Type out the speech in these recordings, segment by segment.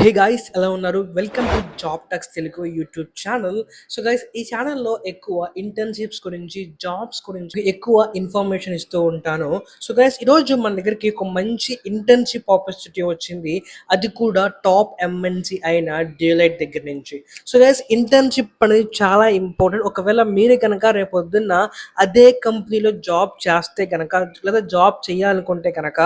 హే guys, ఎలా ఉన్నారు? Welcome to job tucks Telugu YouTube channel. So guys, ఈ ఛానల్లో ఎక్కువ ఇంటర్న్షిప్స్ గురించి, జాబ్స్ గురించి ఎక్కువ ఇన్ఫర్మేషన్ ఇస్తూ ఉంటాను. సో గైస్, ఈరోజు మన దగ్గరికి ఒక మంచి ఇంటర్న్షిప్ ఆపర్చునిటీ వచ్చింది. అది కూడా టాప్ ఎంఎన్సి అయిన డేలైట్ దగ్గర నుంచి. సో గైస్, ఇంటర్న్షిప్ అనేది చాలా ఇంపార్టెంట్. ఒకవేళ మీరు కనుక రేపొద్దున్న అదే కంపెనీలో జాబ్ చేస్తే కనుక, లేదా జాబ్ చేయాలనుకుంటే కనుక,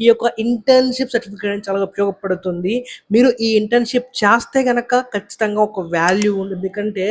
ఈ యొక్క ఇంటర్న్షిప్ సర్టిఫికేట్ అనేది చాలా ఉపయోగపడుతుంది. మీరు ఈ ఇంటర్న్షిప్ చేస్తే గనక ఖచ్చితంగా ఒక వాల్యూ ఉంటుంది. ఎందుకంటే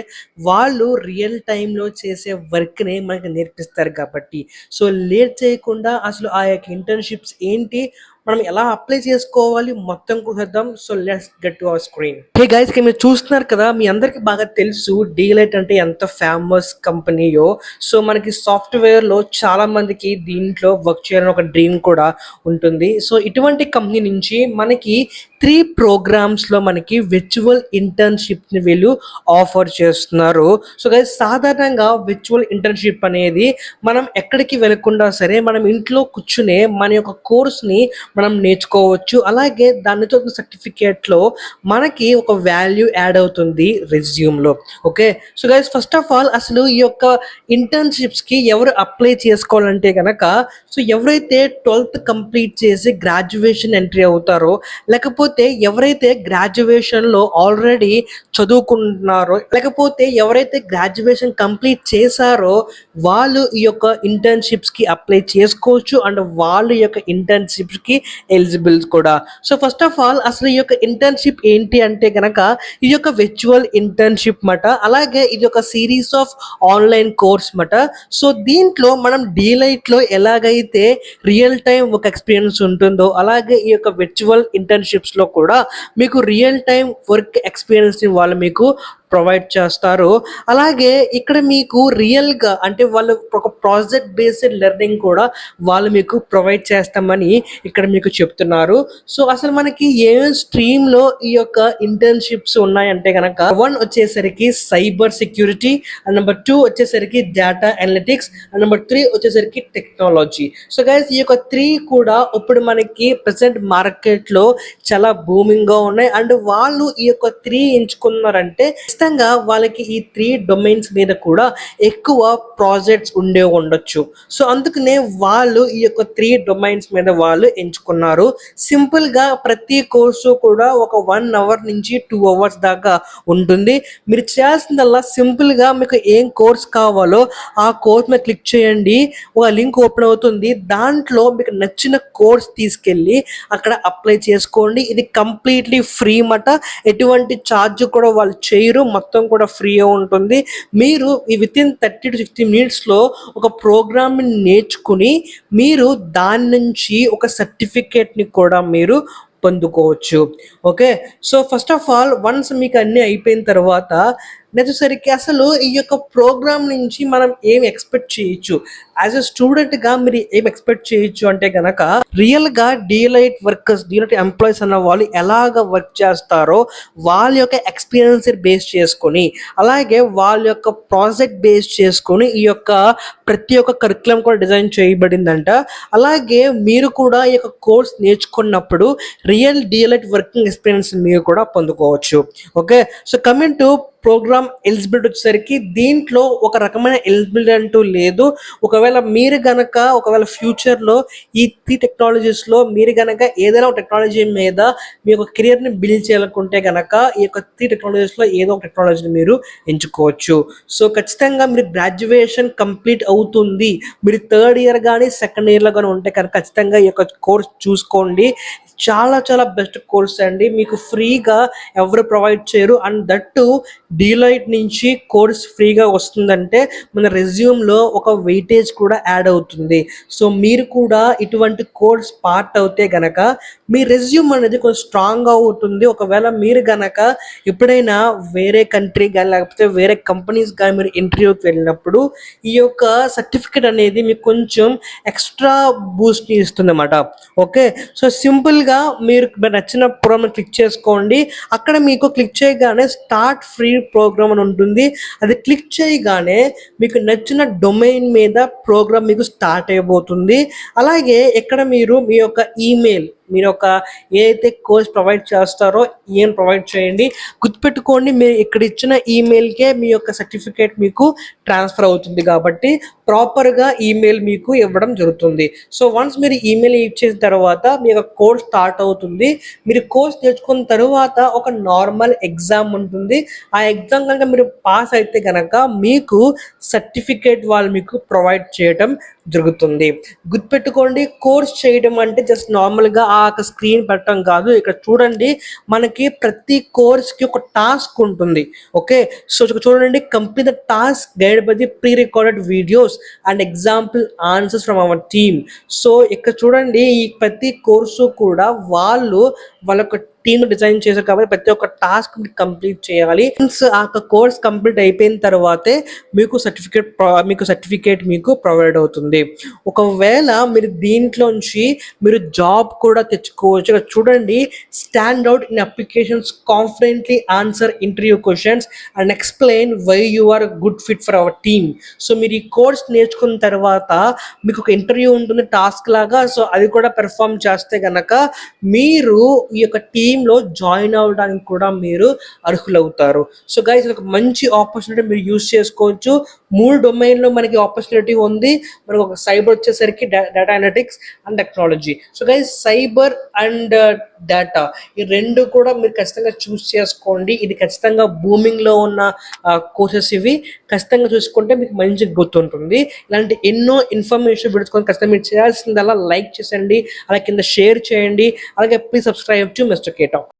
వాళ్ళు రియల్ టైంలో చేసే వర్క్ని మనకి నేర్పిస్తారు కాబట్టి. సో లేట్ చేయకుండా అసలు ఆ యొక్క ఇంటర్న్షిప్స్ ఏంటి, మనం ఎలా అప్లై చేసుకోవాలి మొత్తం చూద్దాం. So let's get to our screen. Hey guys, మీరు చూస్తున్నారు కదా, మీ అందరికి బాగా తెలుసు డీలైట్ అంటే ఎంత ఫేమస్ కంపెనీయో. సో మనకి సాఫ్ట్వేర్లో చాలా మందికి దీంట్లో వర్క్ చేయాలని ఒక డ్రీమ్ కూడా ఉంటుంది. సో ఇటువంటి కంపెనీ నుంచి మనకి 3 ప్రోగ్రామ్స్లో మనకి విర్చువల్ ఇంటర్న్షిప్ని వీళ్ళు ఆఫర్ చేస్తున్నారు. సో గైస్, సాధారణంగా విర్చువల్ ఇంటర్న్షిప్ అనేది మనం ఎక్కడికి వెళ్ళకుండా సరే మనం ఇంట్లో కూర్చునే మన యొక్క కోర్స్ని మనం నేర్చుకోవచ్చు. అలాగే దానితో సర్టిఫికేట్లో మనకి ఒక వాల్యూ యాడ్ అవుతుంది రెజ్యూమ్లో. Okay, so guys, first of all అసలు ఈ యొక్క ఇంటర్న్షిప్స్కి ఎవరు అప్లై చేసుకోవాలంటే కనుక, సో ఎవరైతే 12th కంప్లీట్ చేసి గ్రాడ్యుయేషన్ ఎంట్రీ అవుతారో, లేకపోతే ఎవరైతే గ్రాడ్యుయేషన్లో ఆల్రెడీ చదువుకుంటున్నారో, లేకపోతే ఎవరైతే గ్రాడ్యుయేషన్ కంప్లీట్ చేశారో వాళ్ళు ఈ యొక్క ఇంటర్న్షిప్స్కి అప్లై చేసుకోవచ్చు. అండ్ వాళ్ళు ఈ యొక్క ఇంటర్న్షిప్స్కి ఎలిజిబుల్ కూడా. సో ఫస్ట్ ఆఫ్ ఆల్ అసలు ఈ యొక్క ఇంటర్న్షిప్ ఏంటి అంటే కనుక, ఇది ఒక విర్చువల్ ఇంటర్న్షిప్ మాట. అలాగే ఇది ఒక సిరీస్ ఆఫ్ ఆన్లైన్ కోర్స్ మాట. సో దీంట్లో మనం డీలైట్లో ఎలాగైతే రియల్ టైం ఒక ఎక్స్పీరియన్స్ ఉంటుందో, అలాగే ఈ యొక్క విర్చువల్ ఇంటర్న్షిప్స్లో కూడా మీకు రియల్ టైం వర్క్ ఎక్స్పీరియన్స్ని వాళ్ళు మీకు ప్రొవైడ్ చేస్తారు. అలాగే ఇక్కడ మీకు రియల్గా అంటే వాళ్ళు ఒక ప్రాజెక్ట్ బేస్డ్ లెర్నింగ్ కూడా వాళ్ళు మీకు ప్రొవైడ్ చేస్తామని ఇక్కడ మీకు చెప్తున్నారు. సో అసలు మనకి ఏ స్ట్రీమ్లో ఈ యొక్క ఇంటర్న్షిప్స్ ఉన్నాయంటే కనుక, 1 వచ్చేసరికి సైబర్ సెక్యూరిటీ, అండ్ నెంబర్ 2 వచ్చేసరికి డేటా అనలిటిక్స్, అండ్ నెంబర్ 3 వచ్చేసరికి టెక్నాలజీ. సో గైస్, ఈ యొక్క 3 కూడా ఇప్పుడు మనకి ప్రెసెంట్ మార్కెట్లో చాలా బూమింగ్గా ఉన్నాయి. అండ్ వాళ్ళు ఈ యొక్క 3 ఎంచుకున్నారంటే ఖచ్చితంగా వాళ్ళకి ఈ 3 డొమైన్స్ మీద కూడా ఎక్కువ ప్రాజెక్ట్స్ ఉండొచ్చు. సో అందుకనే వాళ్ళు ఈ యొక్క 3 డొమైన్స్ మీద వాళ్ళు ఎంచుకున్నారు. సింపుల్గా ప్రతి కోర్సు కూడా ఒక 1 అవర్ నుంచి 2 అవర్స్ దాకా ఉంటుంది. మీరు చేయాల్సిందల్లా సింపుల్గా మీకు ఏం కోర్స్ కావాలో ఆ కోర్స్ మీద క్లిక్ చేయండి, ఒక లింక్ ఓపెన్ అవుతుంది. దాంట్లో మీకు నచ్చిన కోర్స్ తీసుకెళ్ళి అక్కడ అప్లై చేసుకోండి. ఇది కంప్లీట్లీ ఫ్రీ మాట, ఎటువంటి ఛార్జ్ కూడా వాళ్ళు చేయరు, మొత్తం కూడా ఫ్రీ ఉంటుంది. మీరు ఈ వితిన్ 30 to 60 మినిట్స్లో ఒక ప్రోగ్రామ్ని నేర్చుకుని మీరు దాని నుంచి ఒక సర్టిఫికేట్ని కూడా మీరు పొందుకోవచ్చు. Okay, so first of all once మీకు అన్నీ అయిపోయిన తర్వాత నెససరికి అసలు ఈ యొక్క ప్రోగ్రామ్ నుంచి మనం ఏం ఎక్స్పెక్ట్ చేయొచ్చు, యాజ్ ఎ స్టూడెంట్గా మీరు ఏం ఎక్స్పెక్ట్ చేయొచ్చు అంటే కనుక, రియల్గా డీలైట్ వర్కర్స్, డీలైట్ ఎంప్లాయీస్ అన్న వాళ్ళు ఎలాగ వర్క్ చేస్తారో వాళ్ళ యొక్క ఎక్స్పీరియన్స్ బేస్ చేసుకొని, అలాగే వాళ్ళ యొక్క ప్రాజెక్ట్ బేస్ చేసుకొని ఈ యొక్క ప్రతి ఒక్క కరికులం కూడా డిజైన్ చేయబడిందంట. అలాగే మీరు కూడా ఈ యొక్క కోర్స్ నేర్చుకున్నప్పుడు రియల్ డీలైట్ వర్కింగ్ ఎక్స్పీరియన్స్ మీరు కూడా పొందుకోవచ్చు. Okay, so coming to program eligibility వచ్చేసరికి, దీంట్లో ఒక రకమైన ఎలిజిబిలిటీ అంటూ లేదు. ఒకవేళ ఫ్యూచర్లో ఈ 3 టెక్నాలజీస్లో మీరు కనుక ఏదైనా ఒక టెక్నాలజీ మీద మీ యొక్క కెరియర్ని బిల్డ్ చేయాలనుకుంటే కనుక ఈ యొక్క 3 టెక్నాలజీస్లో ఏదో ఒక టెక్నాలజీని మీరు ఎంచుకోవచ్చు. సో ఖచ్చితంగా మీరు గ్రాడ్యుయేషన్ కంప్లీట్ అవుతుంది, మీరు 3rd ఇయర్ కానీ 2nd ఇయర్లో కానీ ఉంటే కనుక ఖచ్చితంగా ఈ యొక్క కోర్స్ చూసుకోండి. చాలా చాలా బెస్ట్ కోర్స్ అండి, మీకు ఫ్రీగా ఎవరు ప్రొవైడ్ చేయరు. అండ్ దట్టు డీలైట్ నుంచి కోర్స్ ఫ్రీగా వస్తుందంటే మన రెజ్యూమ్లో ఒక వెయిటేజ్ కూడా యాడ్ అవుతుంది. సో మీరు కూడా ఇటువంటి కోర్స్ పార్ట్ అవుతే గనక మీ రెజ్యూమ్ అనేది కొంచెం స్ట్రాంగ్గా అవుతుంది. ఒకవేళ మీరు గనక ఎప్పుడైనా వేరే కంట్రీ కానీ లేకపోతే వేరే కంపెనీస్ కానీ మీరు ఇంటర్వ్యూకి వెళ్ళినప్పుడు ఈ యొక్క సర్టిఫికేట్ అనేది మీకు కొంచెం ఎక్స్ట్రా బూస్ట్ని ఇస్తుంది అన్నమాట. ఓకే, సో సింపుల్గా మీరు నచ్చిన ప్రోగ్రామ్ క్లిక్ చేసుకోండి. అక్కడ మీకు క్లిక్ చేయగానే స్టార్ట్ ఫ్రీ ప్రోగ్రామ్ అని ఉంటుంది. అది క్లిక్ చేయగానే మీకు నచ్చిన డొమైన్ మీద ప్రోగ్రామ్ మీకు స్టార్ట్ అయిపోతుంది. అలాగే ఇక్కడ మీరు మీ యొక్క ఈమెయిల్ మీరు ఒక ఏదైతే కోర్స్ ప్రొవైడ్ చేస్తారో ఏం ప్రొవైడ్ చేయండి. గుర్తుపెట్టుకోండి, మీరు ఇక్కడ ఇచ్చిన ఈమెయిల్కే మీ యొక్క సర్టిఫికేట్ మీకు ట్రాన్స్ఫర్ అవుతుంది కాబట్టి ప్రాపర్గా ఈమెయిల్ మీకు ఇవ్వడం జరుగుతుంది. సో వన్స్ మీరు ఈమెయిల్ ఇచ్చేసిన తర్వాత మీ యొక్క కోర్స్ స్టార్ట్ అవుతుంది. మీరు కోర్స్ నేర్చుకున్న తర్వాత ఒక నార్మల్ ఎగ్జామ్ ఉంటుంది. ఆ ఎగ్జామ్ కనుక మీరు పాస్ అయితే కనుక మీకు సర్టిఫికేట్ వాళ్ళు మీకు ప్రొవైడ్ చేయడం జరుగుతుంది. గుర్తుపెట్టుకోండి, కోర్స్ చేయడం అంటే జస్ట్ నార్మల్గా ఆ యొక్క స్క్రీన్ పెట్టడం కాదు. ఇక్కడ చూడండి, మనకి ప్రతి కోర్స్కి ఒక టాస్క్ ఉంటుంది. ఓకే, సో చూడండి, complete the task guide by the pre recorded videos and example answers from our team. So ఇక్కడ చూడండి, ఈ ప్రతి కోర్సు కూడా వాళ్ళ టీమ్ డిజైన్ చేశారు కాబట్టి ప్రతి ఒక్క టాస్క్ కంప్లీట్ చేయాలి. ఆ కోర్స్ కంప్లీట్ అయిపోయిన తర్వాతే మీకు సర్టిఫికేట్ మీకు ప్రొవైడ్ అవుతుంది. ఒకవేళ మీరు దీంట్లోంచి మీరు జాబ్ కూడా తెచ్చుకోవచ్చు. ఇక్కడ చూడండి, stand out in applications, confidently answer interview questions and explain why you are good fit for our team. So మీరు ఈ కోర్స్ నేర్చుకున్న తర్వాత మీకు ఒక ఇంటర్వ్యూ ఉంటుంది టాస్క్ లాగా. సో అది కూడా పెర్ఫామ్ చేస్తే కనుక మీరు ఈ యొక్క టీంలో జాయిన్ అవ్వడానికి కూడా మీరు అర్హులవుతారు. సో గైస్, ఇది ఒక మంచి ఆపర్చునిటీ, మీరు యూజ్ చేసుకోవచ్చు. 3 డొమైన్లో మనకి ఆపర్చునిటీ ఉంది. మనకు ఒక సైబర్ వచ్చేసరికి data analytics and technology. So guys, cyber and data ఈ 2 కూడా మీరు ఖచ్చితంగా చూస్ చేసుకోండి. ఇది ఖచ్చితంగా బూమింగ్లో ఉన్న కోర్సెస్. ఇవి ఖచ్చితంగా చూసుకుంటే మీకు మంచి గుర్తుంటుంది. ఇలాంటి ఎన్నో ఇన్ఫర్మేషన్ పెట్టుకొని ఖచ్చితంగా మీరు చేయాల్సిందల్లా లైక్ చేసేయండి, అలాగే కింద షేర్ చేయండి, అలాగే ప్లీజ్ సబ్స్క్రైబ్ టు మిస్టర్ కేటాక్.